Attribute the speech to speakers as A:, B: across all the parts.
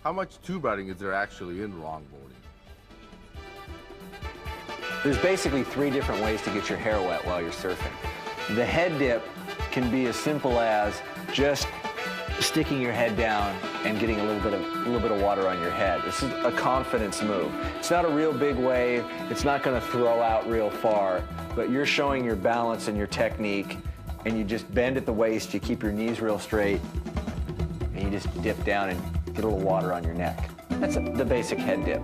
A: How much tube riding is there actually in longboarding?
B: There's basically 3 different ways to get your hair wet while you're surfing. The head dip can be as simple as just sticking your head down and getting a little bit of water on your head. This is a confidence move. It's not a real big wave. It's not going to throw out real far, but you're showing your balance and your technique, and you just bend at the waist, you keep your knees real straight, and you just dip down and get a little water on your neck. That's the basic head dip.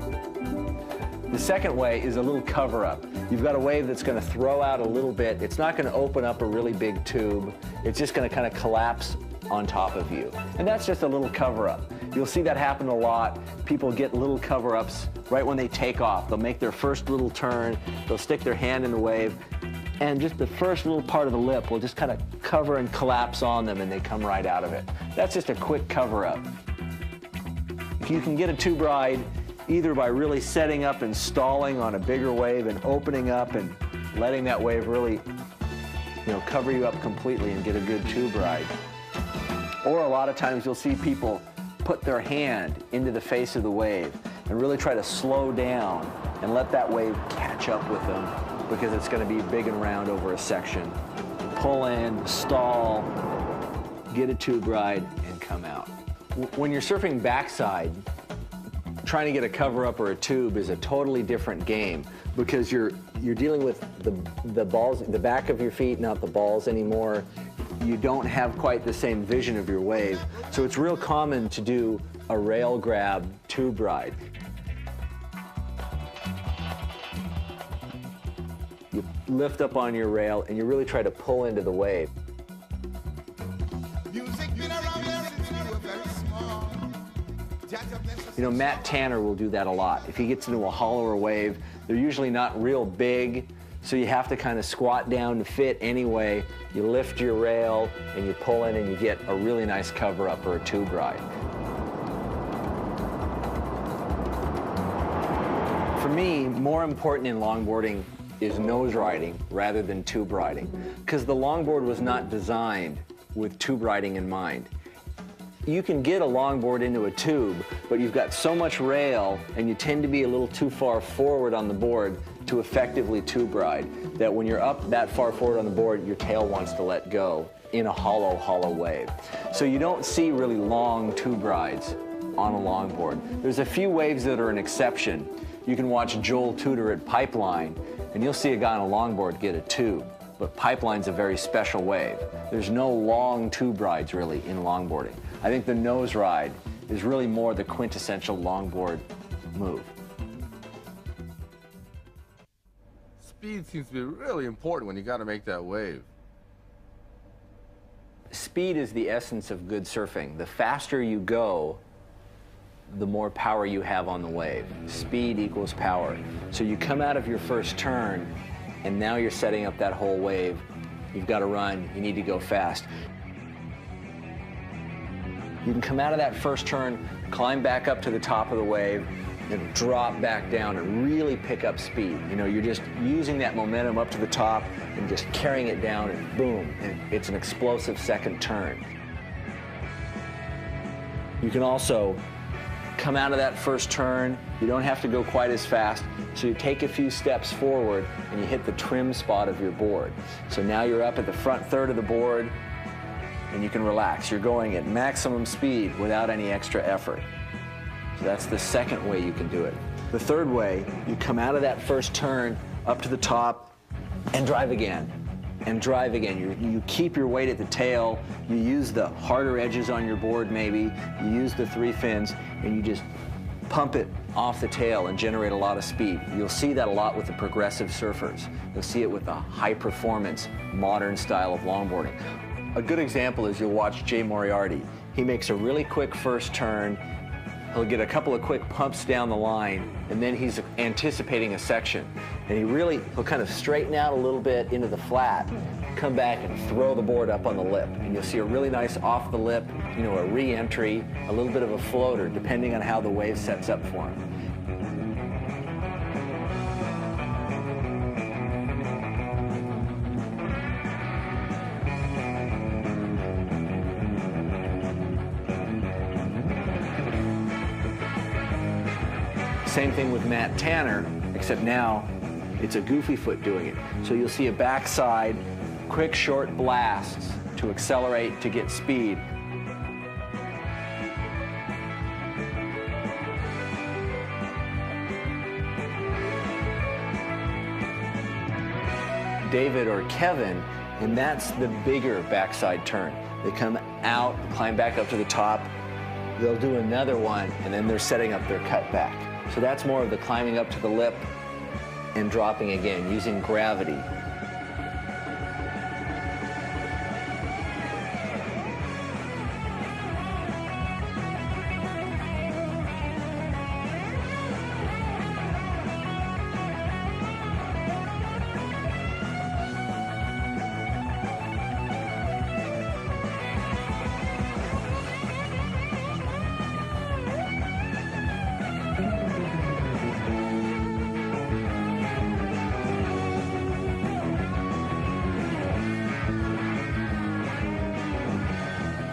B: The second way is a little cover-up. You've got a wave that's going to throw out a little bit. It's not going to open up a really big tube. It's just going to kind of collapse on top of you. And that's just a little cover-up. You'll see that happen a lot. People get little cover-ups right when they take off. They'll make their first little turn. They'll stick their hand in the wave, and just the first little part of the lip will just kind of cover and collapse on them, and they come right out of it. That's just a quick cover-up. If you can get a tube ride either by really setting up and stalling on a bigger wave and opening up and letting that wave really, cover you up completely and get a good tube ride. Or a lot of times you'll see people put their hand into the face of the wave and really try to slow down and let that wave catch up with them, because it's going to be big and round over a section. Pull in, stall, get a tube ride, and come out. When you're surfing backside, trying to get a cover-up or a tube is a totally different game, because you're dealing with the balls, the back of your feet, not the balls anymore. You don't have quite the same vision of your wave, so it's real common to do a rail grab tube ride. You lift up on your rail and you really try to pull into the wave. Matt Tanner will do that a lot. If he gets into a hollower wave, they're usually not real big, so you have to kind of squat down to fit anyway. You lift your rail and you pull in and you get a really nice cover-up or a tube ride. For me, more important in longboarding is nose riding rather than tube riding, because the longboard was not designed with tube riding in mind. You can get a longboard into a tube, but you've got so much rail and you tend to be a little too far forward on the board to effectively tube ride, that when you're up that far forward on the board, your tail wants to let go in a hollow wave. So you don't see really long tube rides on a longboard. There's a few waves that are an exception. You can watch Joel Tudor at Pipeline, and you'll see a guy on a longboard get a tube. But Pipeline's a very special wave. There's no long tube rides really in longboarding. I think the nose ride is really more the quintessential longboard move.
A: Speed seems to be really important when you got to make that wave.
B: Speed is the essence of good surfing. The faster you go, the more power you have on the wave. Speed equals power. So you come out of your first turn, and now you're setting up that whole wave. You've got to run, you need to go fast. You can come out of that first turn, climb back up to the top of the wave, and drop back down and really pick up speed. You're just using that momentum up to the top and just carrying it down, and boom, and it's an explosive second turn. You can also come out of that first turn. You don't have to go quite as fast, so you take a few steps forward and you hit the trim spot of your board. So now you're up at the front third of the board, and you can relax. You're going at maximum speed without any extra effort. So that's the second way you can do it. The third way, you come out of that first turn, up to the top, and drive again. And drive again. You keep your weight at the tail, you use the harder edges on your board maybe, you use the 3 fins, and you just pump it off the tail and generate a lot of speed. You'll see that a lot with the progressive surfers. You'll see it with the high-performance, modern style of longboarding. A good example is you'll watch Jay Moriarty. He makes a really quick first turn, he'll get a couple of quick pumps down the line, and then he's anticipating a section. And he'll kind of straighten out a little bit into the flat, come back and throw the board up on the lip. And you'll see a really nice off the lip, a re-entry, a little bit of a floater, depending on how the wave sets up for him. Same thing with Matt Tanner, except now it's a goofy foot doing it. So you'll see a backside, quick short blasts to accelerate, to get speed. David or Kevin, and that's the bigger backside turn. They come out, climb back up to the top, they'll do another one, and then they're setting up their cutback. So that's more of the climbing up to the lip and dropping again, using gravity.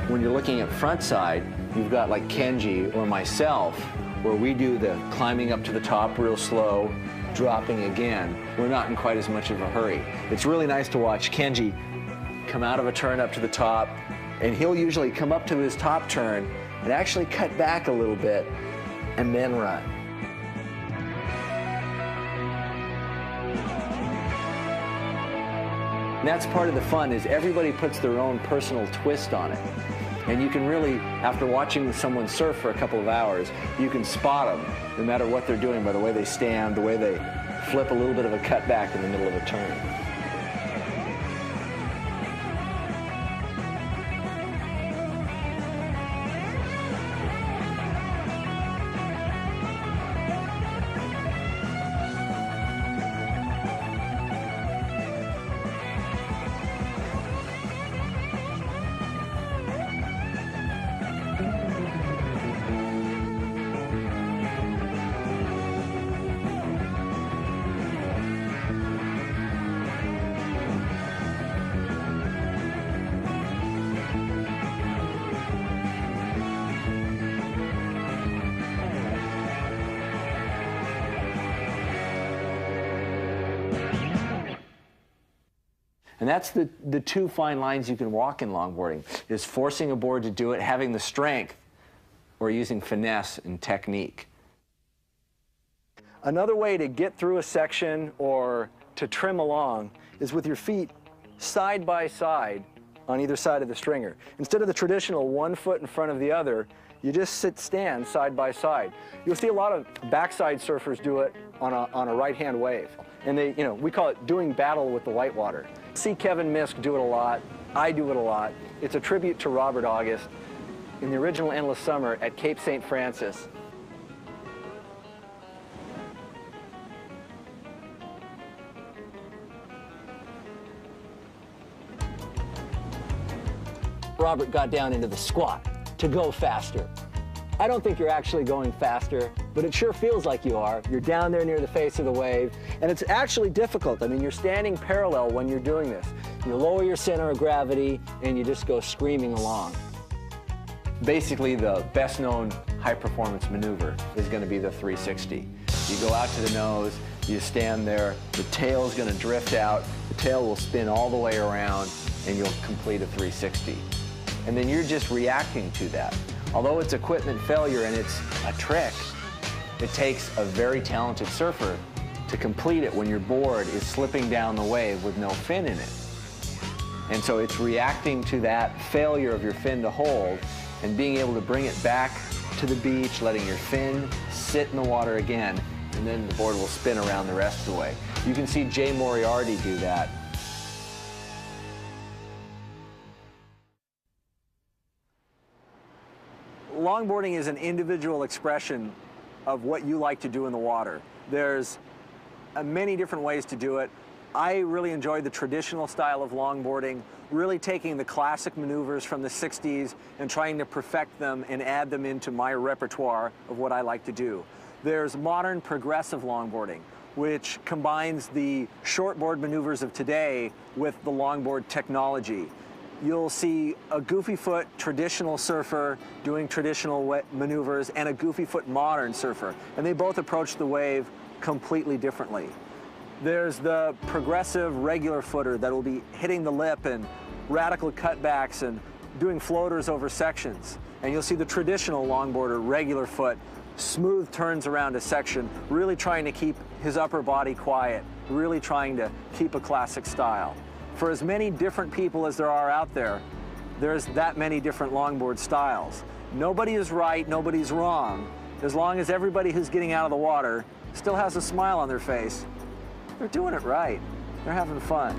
B: When you're looking at front side, you've got like Kenji or myself, where we do the climbing up to the top real slow, dropping again. We're not in quite as much of a hurry. It's really nice to watch Kenji come out of a turn up to the top, and he'll usually come up to his top turn and actually cut back a little bit and then run. And that's part of the fun, is everybody puts their own personal twist on it. And you can really, after watching someone surf for a couple of hours, you can spot them, no matter what they're doing, by the way they stand, the way they flip a little bit of a cutback in the middle of a turn. And that's the two fine lines you can walk in longboarding, is forcing a board to do it, having the strength, or using finesse and technique. Another way to get through a section or to trim along is with your feet side by side on either side of the stringer. Instead of the traditional 1 foot in front of the other, you just stand side by side. You'll see a lot of backside surfers do it on a right-hand wave. And we call it doing battle with the whitewater. See Kevin Misk do it a lot. I do it a lot. It's a tribute to Robert August in the original Endless Summer at Cape St. Francis. Robert got down into the squat to go faster. I don't think you're actually going faster, but it sure feels like you are. You're down there near the face of the wave, and it's actually difficult. I mean, you're standing parallel when you're doing this. You lower your center of gravity, and you just go screaming along. Basically, the best-known high-performance maneuver is going to be the 360. You go out to the nose, you stand there, the tail's going to drift out, the tail will spin all the way around, and you'll complete a 360. And then you're just reacting to that. Although it's equipment failure and it's a trick, it takes a very talented surfer to complete it when your board is slipping down the wave with no fin in it. And so it's reacting to that failure of your fin to hold and being able to bring it back to the beach, letting your fin sit in the water again, and then the board will spin around the rest of the way. You can see Jay Moriarty do that. Longboarding is an individual expression of what you like to do in the water. There's many different ways to do it. I really enjoy the traditional style of longboarding, really taking the classic maneuvers from the 60s and trying to perfect them and add them into my repertoire of what I like to do. There's modern progressive longboarding, which combines the shortboard maneuvers of today with the longboard technology. you'll see a goofy foot traditional surfer doing traditional maneuvers and a goofy foot modern surfer. And they both approach the wave completely differently. There's the progressive regular footer that will be hitting the lip and radical cutbacks and doing floaters over sections. And you'll see the traditional longboarder, regular foot, smooth turns around a section, really trying to keep his upper body quiet, really trying to keep a classic style. For as many different people as there are out there, there's that many different longboard styles. Nobody is right, nobody's wrong. As long as everybody who's getting out of the water still has a smile on their face, they're doing it right. They're having fun.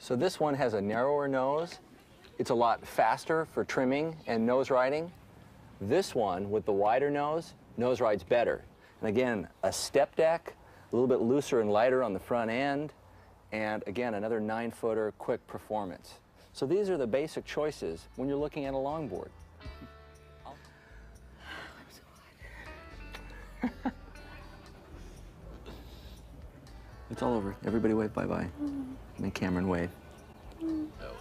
B: So this one has a narrower nose. It's a lot faster for trimming and nose riding. This one, with the wider nose rides better. And again, a step deck, a little bit looser and lighter on the front end, and again, another 9-footer quick performance. So these are the basic choices when you're looking at a longboard. It's all over. Everybody wave bye-bye. Make Cameron wave.
A: That